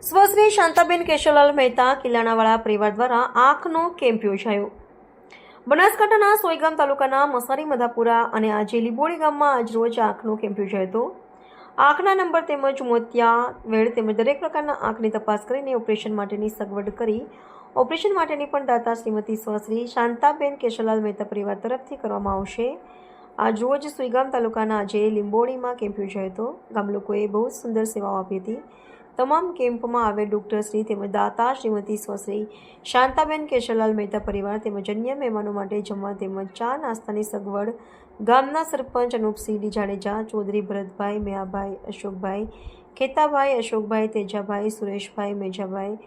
સ્વશ્રી શાંતાબેન કેશવલાલ મહેતા કિલ્લાણાવાળા પરિવાર દ્વારા આંખનો કેમ્પ યોજાયો. બનાસકાંઠાના સોયગામ તાલુકાના મસારી મધાપુરા અને આજે લીંબોળી ગામમાં આજરોજ આંખનો કેમ્પ યોજાયો હતો. આંખના નંબર તેમજ મોતિયા વેળ તેમજ દરેક પ્રકારના આંખની તપાસ કરીને ઓપરેશન માટેની સગવડ કરી ઓપરેશન માટેની પણ દાતા શ્રીમતી સ્વશ્રી શાંતાબેન કેશવલાલ મહેતા પરિવાર તરફથી કરવામાં આવશે. આજરોજ સોયગામ તાલુકાના આજે લીંબોળીમાં કેમ્પ યોજાયો હતો. ગામ લોકોએ બહુ સુંદર સેવાઓ આપી હતી. તમામ કેમ્પમાં આવેલ ડૉક્ટર શ્રી તેમજ દાતા શ્રીમતી સ્વશ્રી શાંતાબેન કેશવલાલ મહેતા પરિવાર તેમજ અન્ય મહેમાનો માટે જમવા તેમજ ચા નાસ્તાની સગવડ ગામના સરપંચ અનુપસિંહ જાડેજા, ચૌધરી ભરતભાઈ, મેયાભાઈ, અશોકભાઈ, ખેતાભાઈ, અશોકભાઈ, તેજાભાઈ, સુરેશભાઈ, મેજાભાઈ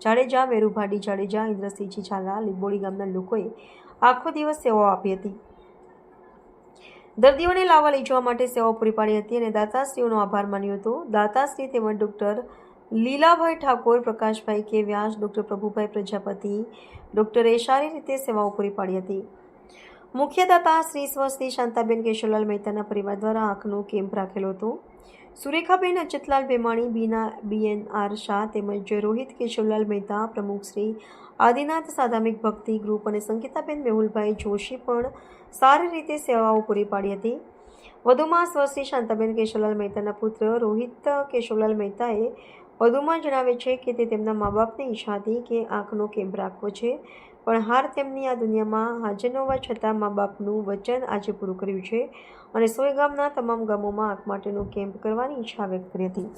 જાડેજા, મેરુભાડી જાડેજા, ઇન્દ્રસિંહજી ઝાલા, લીંબોળી ગામના લોકોએ આખો દિવસ સેવાઓ આપી હતી. દર્દીઓને લાવવા લઈ જવા માટે સેવાઓ પૂરી પાડી હતી અને દાતાશ્રીઓનો આભાર માન્યો હતો. દાતાશ્રી તેમજ ડૉક્ટર લીલાભાઈ ઠાકોર, પ્રકાશભાઈ કે વ્યાસ, ડૉક્ટર પ્રભુભાઈ પ્રજાપતિ, ડૉક્ટરે સારી રીતે સેવાઓ પૂરી પાડી હતી. મુખ્ય દાતા શ્રી સ્વશ્રી શાંતાબેન કેશવલાલ મહેતાના પરિવાર દ્વારા આંખનો કેમ્પ રાખેલો હતો. સુરેખાબેન અચતલાલ ભેમાણી, BNR શાહ તેમજ રોહિત કેશવલાલ મહેતા, પ્રમુખ શ્રી આદિનાથ સાધામિક ભક્તિ ગ્રુપ અને સંગીતાબેન મેહુલભાઈ જોશી પણ સારી રીતે સેવાઓ પૂરી પાડી હતી. વધુમાં સ્વશ્રી શાંતાબેન કેશવલાલ મહેતાના પુત્ર રોહિત કેશવલાલ મહેતાએ વધુમાં જણાવે છે કે તે તેમના મા બાપની ઈચ્છા હતી કે આંખનો કેમ્પ રાખવો છે, પણ હાર તેમની આ દુનિયામાં હાજર ન હોવા છતાં મા બાપનું વચન આજે પૂરું કર્યું છે અને સોયગામના તમામ ગામોમાં આંખ માટેનો કેમ્પ કરવાની ઈચ્છા વ્યક્ત કરી હતી.